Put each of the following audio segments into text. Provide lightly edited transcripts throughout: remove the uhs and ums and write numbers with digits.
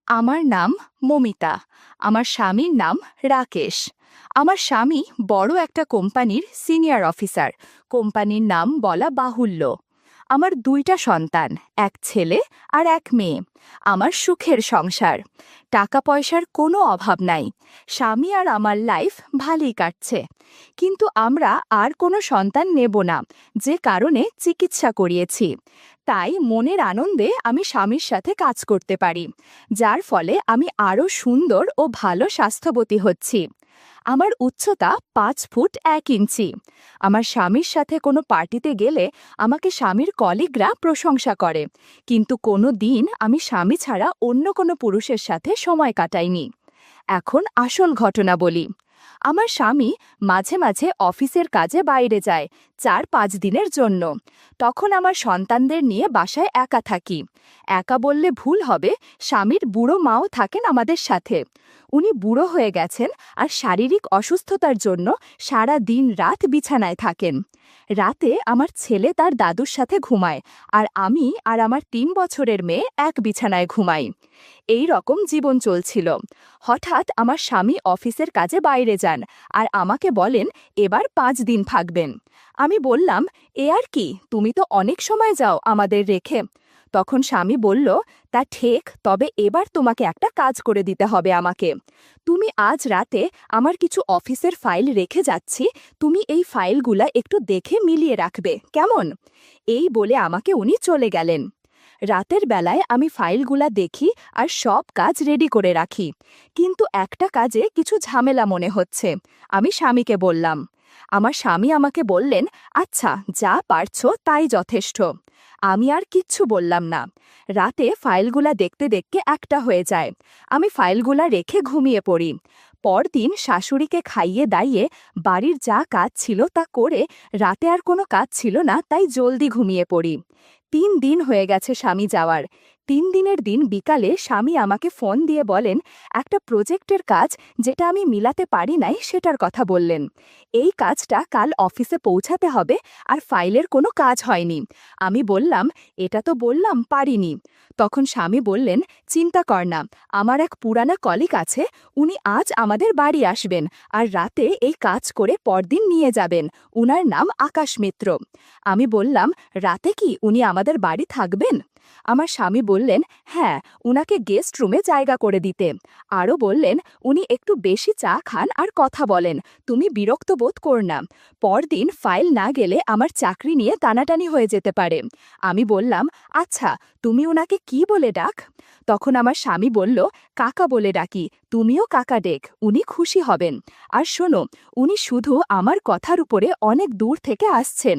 আমার নাম মমিতা। আমার স্বামীর নাম রাকেশ। আমার স্বামী বড় একটা কোম্পানির সিনিয়র অফিসার। কোম্পানির নাম বলা বাহুল্য। আমার দুইটা সন্তান, এক ছেলে আর এক মেয়ে। আমার সুখের সংসার। টাকা পয়সার কোনো অভাব নাই। স্বামী আর আমার লাইফ ভালোই কাটছে। কিন্তু আমরা আর কোনো সন্তান নেব না, যে কারণে চিকিৎসা করিয়েছি। তাই মনের আনন্দে আমি স্বামীর সাথে কাজ করতে পারি, যার ফলে আমি আরও সুন্দর ও ভালো স্বাস্থ্যবতী হচ্ছি। আমার উচ্চতা 5 ফুট 1 ইঞ্চি। আমার স্বামীর সাথে কোনো পার্টিতে গেলে আমাকে স্বামীর কলিগরা প্রশংসা করে, কিন্তু কোনো দিন আমি স্বামী ছাড়া অন্য কোনো পুরুষের সাথে সময় কাটাইনি। এখন আসল ঘটনা বলি। আমার স্বামী মাঝে মাঝে অফিসের কাজে বাইরে যায় 4-5 দিনের জন্য। তখন আমার সন্তানদের নিয়ে বাসায় একা থাকি। একা বললে ভুল হবে, স্বামীর বুড়ো মাও থাকেন আমাদের সাথে। উনি বুড়ো হয়ে গেছেন আর শারীরিক অসুস্থতার জন্য সারা দিন রাত বিছানায় থাকেন। রাতে আমার ছেলে তার দাদুর সাথে ঘুমায়, আর আমি আর আমার 3 বছরের মেয়ে এক বিছানায় ঘুমাই। এই রকম জীবন চলছিল। হঠাৎ আমার স্বামী অফিসের কাজে বাইরে যান আর আমাকে বলেন এবার 5 দিন থাকবেন। আমি বললাম, এ আর কি, তুমি তো অনেক সময় যাও আমাদের রেখে। তখন স্বামী বলল, তা ঠিক, তবে এবার তোমাকে একটা কাজ করে দিতে হবে আমাকে। তুমি আজ রাতে আমার কিছু অফিসের ফাইল রেখে যাচ্ছি, তুমি এই ফাইলগুলা একটু দেখে মিলিয়ে রাখবে, কেমন? এই বলে আমাকে উনি চলে গেলেন। রাতের বেলায় আমি ফাইলগুলা দেখি আর সব কাজ রেডি করে রাখি, কিন্তু একটা কাজে কিছু ঝামেলা মনে হচ্ছে। আমি স্বামীকে বললাম। আমার স্বামী আমাকে বললেন, আচ্ছা, যা পারছো তাই যথেষ্ট। আমি আর কিচ্ছু বললাম না। রাতে ফাইলগুলা দেখতে দেখতে 1টা হয়ে যায়। আমি ফাইলগুলা রেখে ঘুমিয়ে পড়ি। পরদিন শাশুড়িকে খাইয়ে দাইয়ে বাড়ির যা কাজ ছিল তা করে রাতে আর কোনো কাজ ছিল না, তাই জলদি ঘুমিয়ে পড়ি। 3 দিন হয়ে গেছে স্বামী যাওয়ার। 3 দিনের দিন বিকালে স্বামী আমাকে ফোন দিয়ে বলেন, একটা প্রজেক্টের কাজ যেটা আমি মিলাতে পারি নাই সেটার কথা বললেন। এই কাজটা কাল অফিসে পৌঁছাতে হবে আর ফাইলের কোনো কাজ হয়নি। আমি বললাম, এটা তো বললাম পারিনি। তখন স্বামী বললেন, চিন্তা কর না, আমার এক পুরানা কলিগ আছে, উনি আজ আমাদের বাড়ি আসবেন আর রাতে এই কাজ করে পরদিন নিয়ে যাবেন। উনার নাম আকাশ মিত্র। আমি বললাম, রাতে কি উনি আমাদের বাড়ি থাকবেন? আমার স্বামী বললেন, হ্যাঁ, উনাকে গেস্ট রুমে জায়গা করে দিতে। আরও বললেন, উনি একটু বেশি চা খান আর কথা বলেন, তুমি বিরক্ত বোধ কর না। পরদিন ফাইল না গেলে আমার চাকরি নিয়ে টানাটানি হয়ে যেতে পারে। আমি বললাম, আচ্ছা, তুমি উনাকে কি বলে ডাক? তখন আমার স্বামী বলল, কাকা বলে ডাকি, তুমিও কাকা ডেক, উনি খুশি হবেন। আর শোনো, উনি শুধু আমার কথার উপরে অনেক দূর থেকে আসছেন।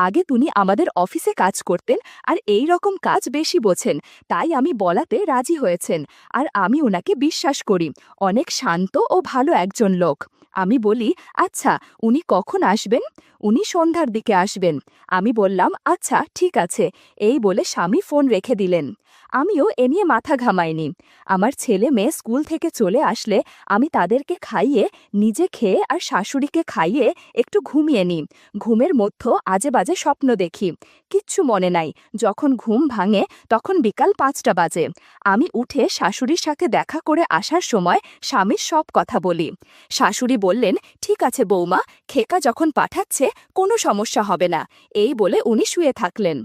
আগে তিনি আমাদের অফিসে কাজ করতেন আর এই রকম কাজ বেশি বোঝেন, তাই আমি বলাতে রাজি হয়েছেন। আর আমি ওনাকে বিশ্বাস করি, অনেক শান্ত ও ভালো একজন লোক। আমি বলি, আচ্ছা, উনি কখন আসবেন? উনি সন্ধ্যার দিকে আসবেন। আমি বললাম, আচ্ছা ঠিক আছে। এই বলে স্বামী ফোন রেখে দিলেন। আমিও এ নিয়ে মাথা ঘামাইনি। আমার ছেলে মেয়ে স্কুল থেকে চলে আসলে আমি তাদেরকে খাইয়ে, নিজে খেয়ে আর শাশুড়িকে খাইয়ে একটু ঘুমিয়ে নিই। ঘুমের মধ্যে আজে বাজে স্বপ্ন দেখি, কিচ্ছু মনে নাই। যখন ঘুম ভাঙে তখন বিকাল 5টা বাজে। আমি উঠে শাশুড়ির সাথে দেখা করে আসার সময় স্বামীর সব কথা বলি। শাশুড়ি বললেন, ঠিক আছে বৌমা, খেকা যখন পাঠাচ্ছে কোনো সমস্যা হবে না। এই বলে উনি শুয়ে থাকলেন।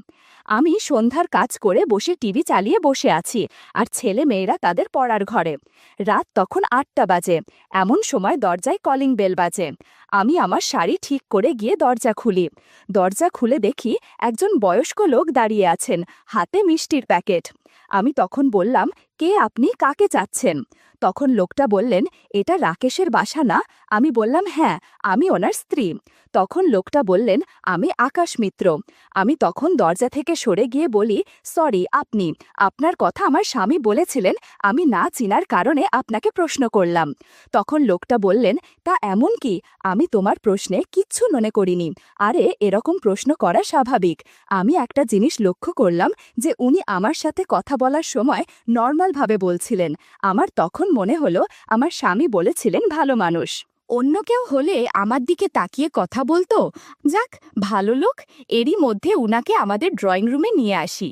আমি সন্ধ্যার কাজ করে বসে টিভি চালিয়ে বসে আছি আর ছেলে মেয়েরা তাদের পড়ার ঘরে। রাত তখন 8টা বাজে। এমন সময় দরজায় কলিং বেল বাজে। আমি আমার শাড়ি ঠিক করে গিয়ে দরজা খুলি। দরজা খুলে দেখি একজন বয়স্ক লোক দাঁড়িয়ে আছেন, হাতে মিষ্টির প্যাকেট। আমি তখন বললাম, কে আপনি, কাকে চাচ্ছেন? তখন লোকটা বললেন, এটা রাকেশের বাসা না? আমি বললাম, হ্যাঁ, আমি ওনার স্ত্রী। তখন লোকটা বললেন, আমি আকাশ মিত্র। আমি তখন দরজা থেকে সরে গিয়ে বলি, সরি, আপনি, আপনার কথা আমার স্বামী বলেছিলেন, আমি না চিনার কারণে আপনাকে প্রশ্ন করলাম। তখন লোকটা বললেন, তা এমন কি, আমি তোমার প্রশ্নে কিচ্ছু মনে করিনি। আরে, এরকম প্রশ্ন করা স্বাভাবিক। আমি একটা জিনিস লক্ষ্য করলাম যে উনি আমার সাথে কথা বলার সময় নর্মালভাবে বলছিলেন। আমার তখন মনে হলো আমার স্বামী বলেছিলেন ভালো মানুষ। অন্য কেউ হলে আমার দিকে তাকিয়ে কথা বলতো। যাক, ভালো লোক। এরই মধ্যে উনাকে আমাদের ড্রয়িং রুমে নিয়ে আসি।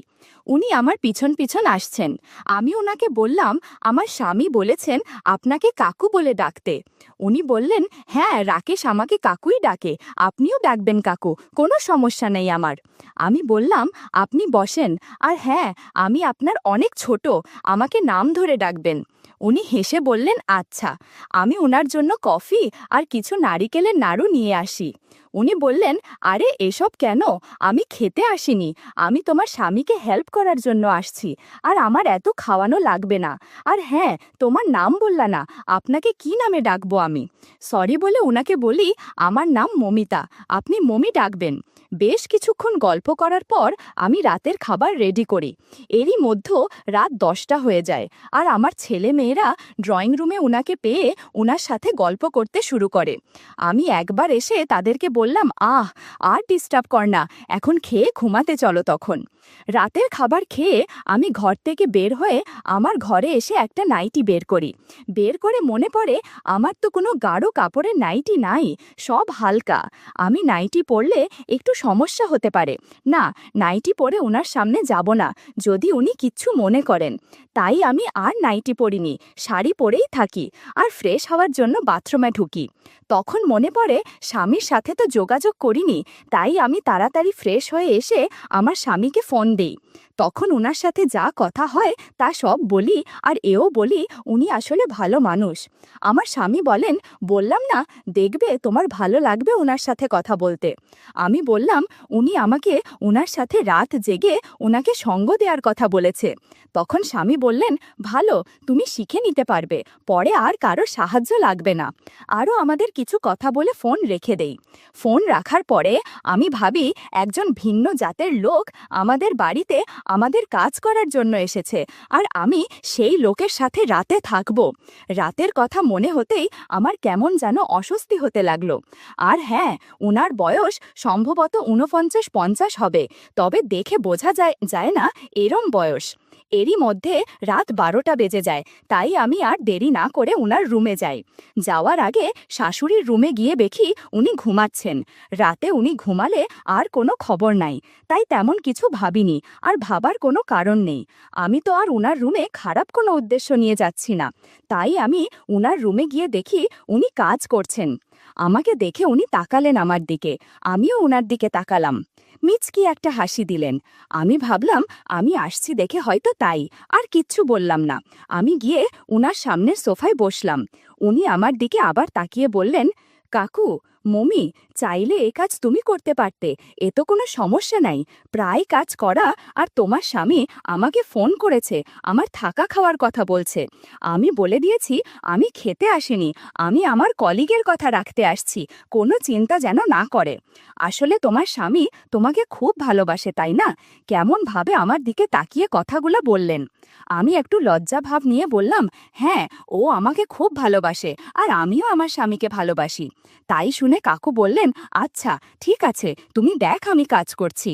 উনি আমার পিছন পিছন আসছেন। আমি ওনাকে বললাম, আমার স্বামী বলেছেন আপনাকে কাকু বলে ডাকতে। উনি বললেন, হ্যাঁ, রাকেশ আমাকে কাকুই ডাকে, আপনিও ডাকবেন কাকু, কোনো সমস্যা নেই আমার। আমি বললাম, আপনি বসেন, আর হ্যাঁ, আমি আপনার অনেক ছোট, আমাকে নাম ধরে ডাকবেন। উনি হেসে বললেন, আচ্ছা। আমি ওনার জন্য কফি আর কিছু নারিকেলের নাড়ু নিয়ে আসি। উনি বললেন, আরে এসব কেন? আমি খেতে আসিনি, আমি তোমার স্বামীকে হেল্প করার জন্য আসছি, আর আমার এত খাওয়ানো লাগবে না। আর হ্যাঁ, তোমার নাম বললা না, আপনাকে কি নামে ডাকবো আমি? সরি বলে ওনাকে বলি, আমার নাম মমিতা, আপনি মমি ডাকবেন। বেশ কিছুক্ষণ গল্প করার পর আমি রাতের খাবার রেডি করি। এরই মধ্যে রাত 10টা হয়ে যায়, আর আমার ছেলে মেয়েরা ড্রয়িং রুমে উনাকে পেয়ে উনার সাথে গল্প করতে শুরু করে। আমি একবার এসে তাদেরকে বললাম, আর ডিস্টার্ব কর না, এখন খেয়ে ঘুমাতে চলো। তখন রাতের খাবার খেয়ে আমি ঘর থেকে বের হয়ে আমার ঘরে এসে একটা নাইটি বের করি। বের করে মনে পড়ে আমার তো কোনো গাঢ় কাপড়ের নাইটি নাই, সব হালকা। আমি নাইটি পরলে একটু সমস্যা হতে পারে, না, নাইটি পরে ওনার সামনে যাব না, যদি উনি কিচ্ছু মনে করেন। তাই আমি আর নাইটি পরিনি, শাড়ি পরেই থাকি, আর ফ্রেশ হওয়ার জন্য বাথরুমে ঢুকি। তখন মনে পড়ে স্বামীর সাথে তো যোগাযোগ করিনি, তাই আমি তাড়াতাড়ি ফ্রেশ হয়ে এসে আমার স্বামীকে ফোন দেই। তখন ওনার সাথে যা কথা হয় তা সব বলি, আর এও বলি উনি আসলে ভালো মানুষ। আমার স্বামী বলেন, বললাম না, দেখবে তোমার ভালো লাগবে ওনার সাথে কথা বলতে। আমি বললাম, উনি আমাকে ওনার সাথে রাত জেগে ওনাকে সঙ্গ দেওয়ার কথা বলেছে। তখন স্বামী বললেন, ভালো, তুমি শিখে নিতে পারবে, পরে আর কারো সাহায্য লাগবে না। আরও আমাদের কিছু কথা বলে ফোন রেখে দেই। ফোন রাখার পরে আমি ভাবি একজন ভিন্ন জাতের লোক আমাদের বাড়িতে আমাদের কাজ করার জন্য এসেছে, আর আমি সেই লোকের সাথে রাতে থাকব। রাতের কথা মনে হতেই আমার কেমন যেন অস্বস্তি হতে লাগলো। আর হ্যাঁ, উনার বয়স সম্ভবত 49-50 হবে, তবে দেখে বোঝা যায় না এরম বয়স। এরই মধ্যে রাত 12টা বেজে যায়, তাই আমি আর দেরি না করে উনার রুমে যাই। যাওয়ার আগে শাশুড়ির রুমে গিয়ে দেখি উনি ঘুমাচ্ছেন। রাতে উনি ঘুমালে আর কোনো খবর নাই, তাই তেমন কিছু ভাবিনি, আর ভাবার কোনো কারণ নেই। আমি তো আর উনার রুমে খারাপ কোনো উদ্দেশ্য নিয়ে যাচ্ছি না, তাই আমি উনার রুমে গিয়ে দেখি উনি কাজ করছেন। আমাকে দেখে উনি তাকালেন আমার দিকে, আমিও উনার দিকে তাকালাম। মিচকি একটা হাসি দিলেন। আমি ভাবলাম আমি আসছি দেখে হয়তো তাই, আর কিচ্ছু বললাম না। আমি গিয়ে উনার সামনের সোফায় বসলাম। উনি আমার দিকে আবার তাকিয়ে বললেন, কাকু, মমি, চাইলে এ কাজ তুমি করতে পারতে, এ তো কোনো সমস্যা নাই, প্রায় কাজ করা। আর তোমার স্বামী আমাকে ফোন করেছে, আমার থাকা খাওয়ার কথা বলছে। আমি বলে দিয়েছি আমি খেতে আসিনি, আমি আমার কলিগের কথা রাখতে আসছি, কোনো চিন্তা যেন না করে। আসলে তোমার স্বামী তোমাকে খুব ভালোবাসে, তাই না? কেমন ভাবে আমার দিকে তাকিয়ে কথাগুলো বললেন। আমি একটু লজ্জা ভাব নিয়ে বললাম, হ্যাঁ, ও আমাকে খুব ভালোবাসে, আর আমিও আমার স্বামীকে ভালোবাসি। তাই শুনে কাকু বললেন, আচ্ছা ঠিক আছে, তুমি দেখ আমি কাজ করছি।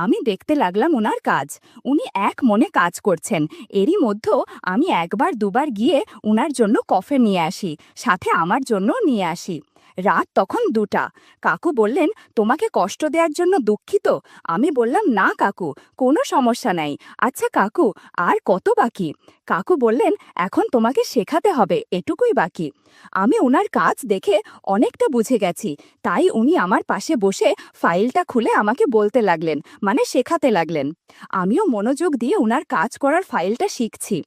আমি দেখতে লাগলাম ওনার কাজ। উনি এক মনে কাজ করছেন। এরই মধ্যে আমি একবার দুবার গিয়ে ওনার জন্য কফি নিয়ে আসি, সাথে আমার জন্য নিয়ে আসি। রাত তখন 2টা। কাকু বললেন, তোমাকে কষ্ট দেওয়ার জন্য দুঃখিত। আমি বললাম, না কাকু, কোনো সমস্যা নাই। আচ্ছা কাকু, আর কত বাকি? কাকু বললেন, এখন তোমাকে শেখাতে হবে, এটুকুই বাকি। আমি ওনার কাজ দেখে অনেকটা বুঝে গেছি, তাই উনি আমার পাশে বসে ফাইলটা খুলে আমাকে বলতে লাগলেন, মানে শেখাতে লাগলেন। আমিও মনোযোগ দিয়ে উনার কাজ করার ফাইলটা শিখছি।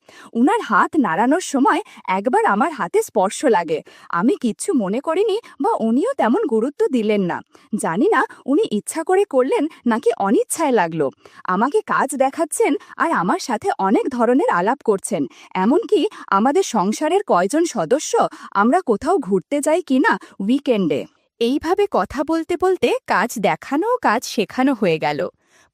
উনার হাত নাড়ানোর সময় একবার আমার হাতে স্পর্শ লাগে। আমি কিচ্ছু মনে করিনি, বা উনিও তেমন গুরুত্ব দিলেন না। জানি না উনি ইচ্ছা করে করলেন নাকি অনিচ্ছায় লাগলো। আমাকে কাজ দেখাচ্ছেন, আর আমার সাথে অনেক ধরনের আলাপ করছেন, এমনকি আমাদের সংসারের কয়জন সদস্য আমরা কোথাও ঘুরতে যাই কিনা উইকেন্ডে। এইভাবে কথা বলতে বলতে কাজ দেখানো ও কাজ শেখানো হয়ে গেল।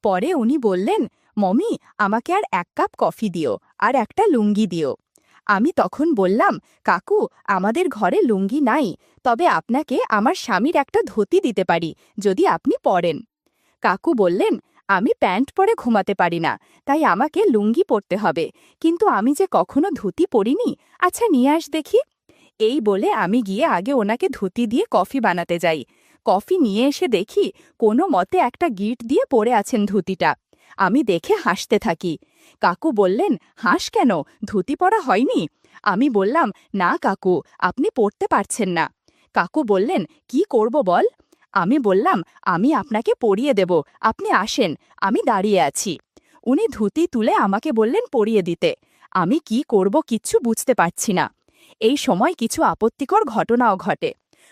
পরে উনি বললেন, মমি, আমাকে আর 1 কাপ কফি দিও, আর একটা লুঙ্গি দিও। আমি তখন বললাম, কাকু, আমাদের ঘরে লুঙ্গি নাই, তবে আপনাকে আমার স্বামীর একটা ধুতি দিতে পারি, যদি আপনি পরেন। কাকু বললেন, আমি প্যান্ট পরে ঘুমাতে পারি না, তাই আমাকে লুঙ্গি পরতে হবে, কিন্তু আমি যে কখনো ধুতি পরিনি, আচ্ছা নিয়ে আস দেখি। এই বলে আমি গিয়ে আগে ওনাকে ধুতি দিয়ে কফি বানাতে যাই। কফি নিয়ে এসে দেখি কোনো মতে একটা গিট দিয়ে পরে আছেন ধুতিটা। আমি দেখে হাসতে থাকি। কাকু বললেন, হাস কেন, ধুতি পরা হয়নি? আমি বললাম, না কাকু, আপনি পড়তে পারছেন না। কাকু বললেন, কি করব বল? আমি বললাম, আমি আপনাকে পরিয়ে দেব, আপনি আসেন, আমি দাঁড়িয়ে আছি। উনি ধুতি তুলে আমাকে বললেন পরিয়ে দিতে। আমি কি করব কিচ্ছু বুঝতে পারছি না। এই সময় কিছু আপত্তিকর ঘটনাও ঘটে।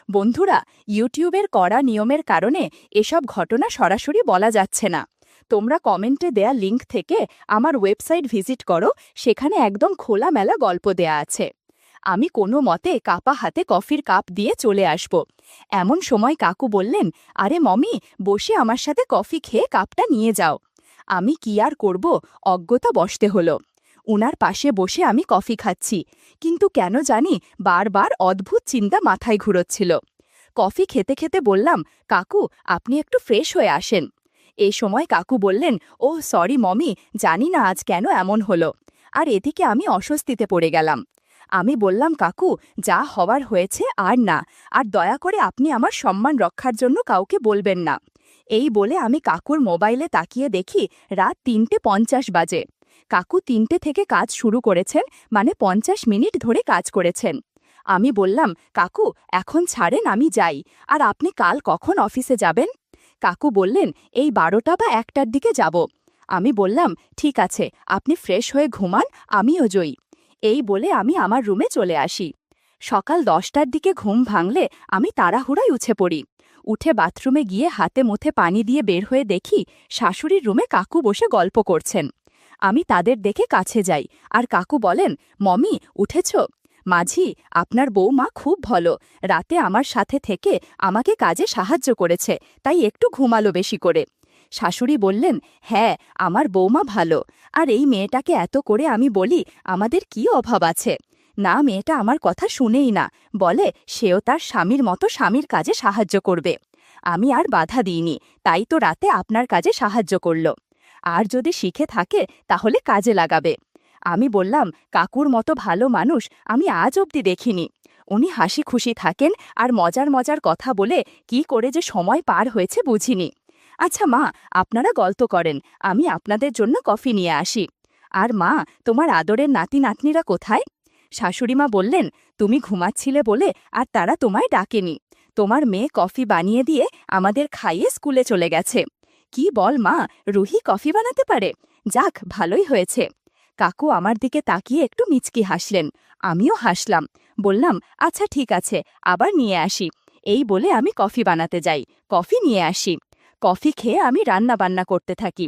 বন্ধুরা, ইউটিউবের কড়া নিয়মের কারণে এসব ঘটনা সরাসরি বলা যাচ্ছে না। তোমরা কমেন্টে দেয়া লিংক থেকে আমার ওয়েবসাইট ভিজিট করো, সেখানে একদম খোলামেলা গল্প দেয়া আছে। আমি কোনো মতে কাপা হাতে কফির কাপ দিয়ে চলে আসব। এমন সময় কাকু বললেন, আরে মমি, বসে আমার সাথে কফি খেয়ে কাপটা নিয়ে যাও। আমি কি আর করব, অজ্ঞতা বসতে হলো। উনার পাশে বসে আমি কফি খাচ্ছি, কিন্তু কেন জানি বারবার অদ্ভুত চিন্তা মাথায় ঘুরোচ্ছিল। কফি খেতে খেতে বললাম, কাকু, আপনি একটু ফ্রেশ হয়ে আসেন। এই সময় কাকু বললেন, ও সরি মমি, জানি না আজ কেন এমন হলো। আর এদিকে আমি অস্বস্তিতে পড়ে গেলাম। আমি বললাম, কাকু, যা হওয়ার হয়েছে আর না, আর দয়া করে আপনি আমার সম্মান রক্ষার জন্য কাউকে বলবেন না। এই বলে আমি কাকুর মোবাইলে তাকিয়ে দেখি রাত ৩:৫০ বাজে। কাকু ৩টে থেকে কাজ শুরু করেছেন, মানে ৫০ মিনিট ধরে কাজ করেছেন। আমি বললাম, কাকু, এখন ছাড়েন, আমি যাই। আর আপনি কাল কখন অফিসে যাবেন? কাকু বললেন, এই ১২টা বা ১টার দিকে যাব। আমি বললাম, ঠিক আছে, আপনি ফ্রেশ হয়ে ঘুমান, আমিও জয়ী। এই বলে আমি আমার রুমে চলে আসি। সকাল ১০টার দিকে ঘুম ভাঙলে আমি তাড়াহুড়ায় উঠে পড়ি। উঠে বাথরুমে গিয়ে হাতে মুখে পানি দিয়ে বের হয়ে দেখি শাশুড়ির রুমে কাকু বসে গল্প করছেন। আমি তাদের দেখে কাছে যাই, আর কাকু বলেন, মমি, উঠেছ? মাঝি, আপনার বৌমা খুব ভালো, রাতে আমার সাথে থেকে আমাকে কাজে সাহায্য করেছে, তাই একটু ঘুমালো বেশি করে। শাশুড়ি বললেন, হ্যাঁ, আমার বৌমা ভালো। আর এই মেয়েটাকে এত করে আমি বলি আমাদের কি অভাব আছে। না, মেয়েটা আমার কথা শুনেই না, বলে সেও তার স্বামীর মতো স্বামীর কাজে সাহায্য করবে। আমি আর বাধা দিইনি, তাই তো রাতে আপনার কাজে সাহায্য করল। আর যদি শিখে থাকে তাহলে কাজে লাগাবে। আমি বললাম, কাকুর মতো ভালো মানুষ আমি আজ অবধি দেখিনি। উনি হাসি খুশি থাকেন আর মজার মজার কথা বলে কি করে যে সময় পার হয়েছে বুঝিনি। আচ্ছা মা, আপনারা গল্প করেন, আমি আপনাদের জন্য কফি নিয়ে আসি। আর মা, তোমার আদরের নাতি নাতনিরা কোথায়? শাশুড়িমা বললেন, তুমি ঘুমাচ্ছিলে বলে আর তারা তোমায় ডাকেনি। তোমার মেয়ে কফি বানিয়ে দিয়ে আমাদের খাইয়ে স্কুলে চলে গেছে। কি বল মা, রুহি কফি বানাতে পারে? যাক, ভালোই হয়েছে। কাকু আমার দিকে তাকিয়ে একটু মিচকি হাসলেন। আমিও হাসলাম। বললাম, আচ্ছা ঠিক আছে, আবার নিয়ে আসি। এই বলে আমি কফি বানাতে যাই, কফি নিয়ে আসি। কফি খেয়ে আমি রান্না বান্না করতে থাকি।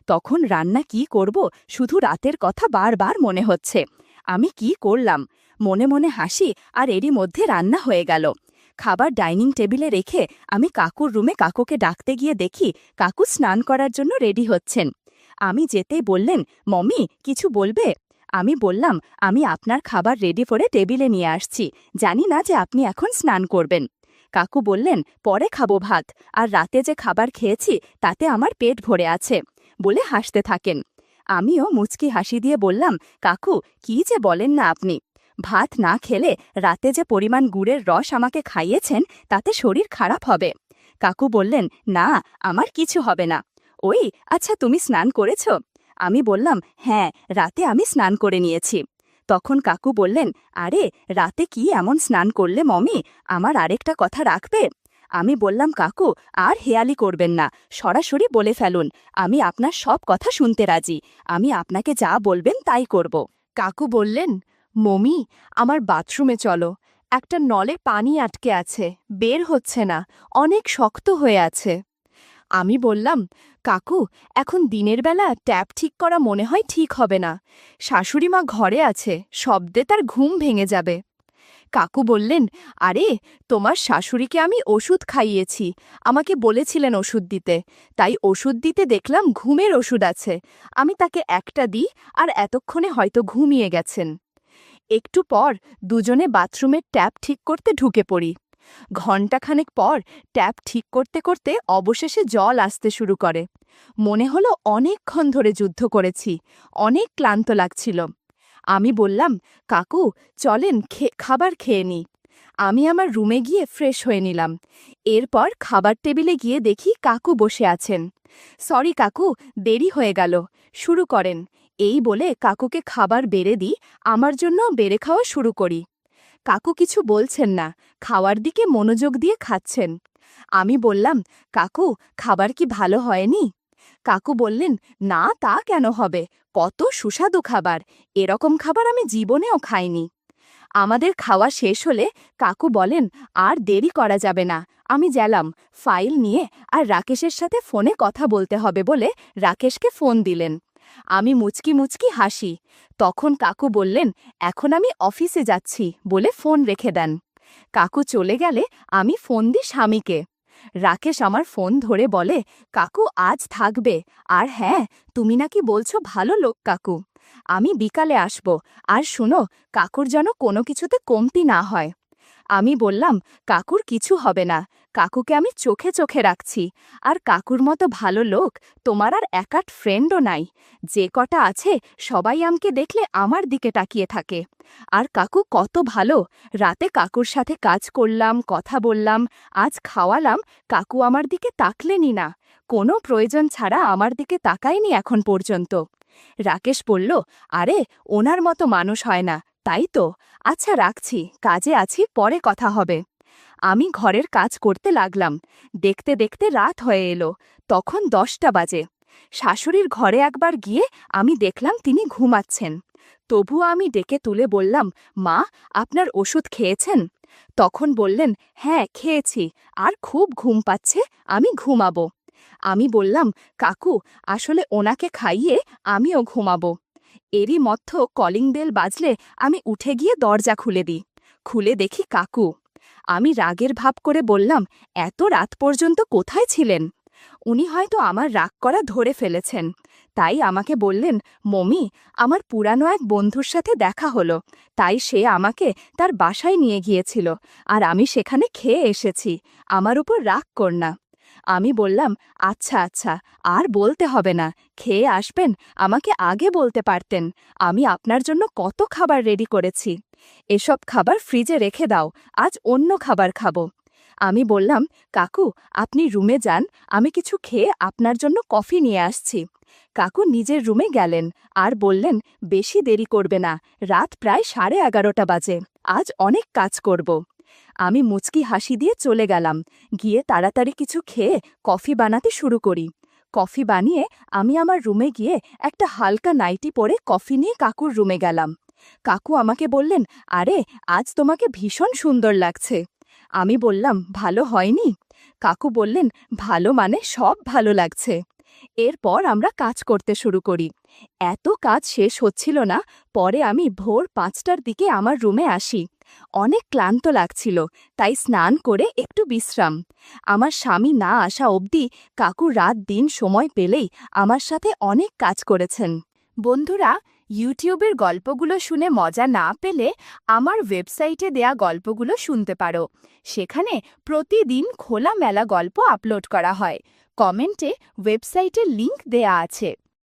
তখন রান্না কি করব, শুধু রাতের কথা বারবার মনে হচ্ছে। আমি কি করলাম? মনে মনে হাসি, আর এরই মধ্যে রান্না হয়ে গেল। খাবার ডাইনিং টেবিলে রেখে আমি কাকুর রুমে কাকুকে ডাকতে গিয়ে দেখি কাকু স্নান করার জন্য রেডি হচ্ছেন। আমি যেতেই বললেন, মমি, কিছু বলবে? আমি বললাম, আমি আপনার খাবার রেডি করে টেবিলে নিয়ে আসছি, জানি না যে আপনি এখন স্নান করবেন। কাকু বললেন, পরে খাবো ভাত, আর রাতে যে খাবার খেয়েছি তাতে আমার পেট ভরে আছে, বলে হাসতে থাকেন। আমিও মুচকি হাসি দিয়ে বললাম, কাকু, কি যে বলেন না আপনি! ভাত না খেলে রাতে যে পরিমাণ গুড়ের রস আমাকে খাইয়েছেন তাতে শরীর খারাপ হবে। কাকু বললেন, না, আমার কিছু হবে না। ওই, আচ্ছা, তুমি স্নান করেছ? আমি বললাম, হ্যাঁ, রাতে আমি স্নান করে নিয়েছি। তখন কাকু বললেন, আরে রাতে কি এমন স্নান করলে মমি, আমার আরেকটা কথা রাখবে? আমি বললাম, কাকু, আর হেয়ালি করবেন না, সরাসরি বলে ফেলুন, আমি আপনার সব কথা শুনতে রাজি, আমি আপনাকে যা বলবেন তাই করব। কাকু বললেন, মমি, আমার বাথরুমে চলো, একটা নলে পানি আটকে আছে, বের হচ্ছে না, অনেক শক্ত হয়ে আছে। আমি বললাম, কাকু, এখন দিনের বেলা ট্যাপ ঠিক করা মনে হয় ঠিক হবে না, শাশুড়িমা ঘরে আছে, শব্দে তার ঘুম ভেঙে যাবে। কাকু বললেন, আরে তোমার শাশুড়িকে আমি ওষুধ খাইয়েছি, আমাকে বলেছিলেন ওষুধ দিতে, তাই ওষুধ দিতে দেখলাম ঘুমের ওষুধ আছে, আমি তাকে একটা দিই, আর এতক্ষণে হয়তো ঘুমিয়ে গেছেন। একটু পর দুজনে বাথরুমের ট্যাপ ঠিক করতে ঢুকে পড়ি। ঘণ্টাখানেক পর ট্যাপ ঠিক করতে করতে অবশেষে জল আসতে শুরু করে। মনে হলো অনেকক্ষণ ধরে যুদ্ধ করেছি, অনেক ক্লান্ত লাগছিল। আমি বললাম, কাকু, চলেন খাবার খেয়ে নিই। আমি আমার রুমে গিয়ে ফ্রেশ হয়ে নিলাম। এরপর খাবার টেবিলে গিয়ে দেখি কাকু বসে আছেন। সরি কাকু, দেরি হয়ে গেল, শুরু করেন। এই বলে কাকুকে খাবার বেড়ে দিই, আমার জন্য বেড়ে খাওয়া শুরু করি। কাকু কিছু বলছেন না, খাওয়ার দিকে মনোযোগ দিয়ে খাচ্ছেন। আমি বললাম, কাকু খাবার কি ভালো হয়নি? কাকু বললেন, না তা কেন হবে, কত সুস্বাদু খাবার, এরকম খাবার আমি জীবনেও খাইনি। আমাদের খাওয়া শেষ হলে কাকু বলেন, আর দেরি করা যাবে না, আমি গেলাম ফাইল নিয়ে, আর রাকেশের সাথে ফোনে কথা বলতে হবে বলে রাকেশকে ফোন দিলেন। আমি মুচকি মুচকি হাসি। তখন কাকু বললেন, এখন আমি অফিসে যাচ্ছি বলে ফোন রেখে দেন। কাকু চলে গেলে আমি ফোন দিই স্বামীকে। রাকেশ আমার ফোন ধরে বলে, কাকু আজ থাকবে, আর হ্যাঁ, তুমি নাকি বলছো ভালো লোক কাকু। আমি বিকালে আসব, আর শুনো, কাকুর যেন কোনো কিছুতে কমতি না হয়। আমি বললাম, কাকুর কিছু হবে না, কাকুকে আমি চোখে চোখে রাখছি, আর কাকুর মতো ভালো লোক তোমার আর একাট ফ্রেন্ডও নাই। যে কটা আছে সবাই আমাকে দেখলে আমার দিকে তাকিয়ে থাকে। আর কাকু কত ভালো, রাতে কাকুর সাথে কাজ করলাম, কথা বললাম, আজ খাওয়ালাম, কাকু আমার দিকে তাকলেনি না, কোনো প্রয়োজন ছাড়া আমার দিকে তাকায়নি এখন পর্যন্ত। রাকেশ বলল, আরে ওনার মতো মানুষ হয় না, তাই তো, আচ্ছা রাখছি, কাজে আছি, পরে কথা হবে। আমি ঘরের কাজ করতে লাগলাম। দেখতে দেখতে রাত হয়ে এলো, তখন 10টা বাজে। শাশুড়ির ঘরে একবার গিয়ে আমি দেখলাম তিনি ঘুমাচ্ছেন। তবুও আমি ডেকে তুলে বললাম, মা, আপনার ওষুধ খেয়েছেন? তখন বললেন, হ্যাঁ খেয়েছি, আর খুব ঘুম পাচ্ছে, আমি ঘুমাবো। আমি বললাম, কাকু আসলে ওনাকে খাইয়ে আমিও ঘুমাবো। এরই মধ্য কলিং বেল বাজলে আমি উঠে গিয়ে দরজা খুলে দিই। খুলে দেখি কাকু। আমি রাগের ভাব করে বললাম, এত রাত পর্যন্ত কোথায় ছিলেন? উনি হয়তো আমার রাগ করা ধরে ফেলেছেন, তাই আমাকে বললেন, মমি, আমার পুরানো এক বন্ধুর সাথে দেখা হলো, তাই সে আমাকে তার বাসায় নিয়ে গিয়েছিল, আর আমি সেখানে খেয়ে এসেছি, আমার উপর রাগ কর না। আমি বললাম, আচ্ছা আচ্ছা, আর বলতে হবে না, খেয়ে আসবেন, আমাকে আগে বলতে পারতেন, আমি আপনার জন্য কত খাবার রেডি করেছি। এসব খাবার ফ্রিজে রেখে দাও, আজ অন্য খাবার খাবো। আমি বললাম, কাকু আপনি রুমে যান, আমি কিছু খেয়ে আপনার জন্য কফি নিয়ে আসছি। কাকু নিজের রুমে গেলেন, আর বললেন, বেশি দেরি করবে না, রাত প্রায় 11:30 বাজে, আজ অনেক কাজ করব। আমি মুচকি হাসি দিয়ে চলে গেলাম, গিয়ে তাড়াতাড়ি কিছু খেয়ে কফি বানাতে শুরু করি। কফি বানিয়ে আমি আমার রুমে গিয়ে একটা হালকা নাইটি পরে কফি নিয়ে কাকুর রুমে গেলাম। কাকু আমাকে বললেন, আরে আজ তোমাকে ভীষণ সুন্দর লাগছে। আমি বললাম, ভালো হয়নি? কাকু বললেন, ভালো মানে সব ভালো লাগছে। এরপর আমরা কাজ করতে শুরু করি। এত কাজ শেষ হচ্ছিল না, পরে আমি ভোর 5টার দিকে আমার রুমে আসি। অনেক ক্লান্ত লাগছিল, তাই স্নান করে একটু বিশ্রাম। আমার স্বামী না আসা অবধি কাকু রাত দিন সময় পেলেই আমার সাথে অনেক কাজ করেছেন। বন্ধুরা, ইউটিউবের গল্পগুলো শুনে মজা না পেলে আমার ওয়েবসাইটে দেয়া গল্পগুলো শুনতে পারো। সেখানে প্রতিদিন খোলামেলা গল্প আপলোড করা হয়। কমেন্টে ওয়েবসাইটের লিংক দেয়া আছে।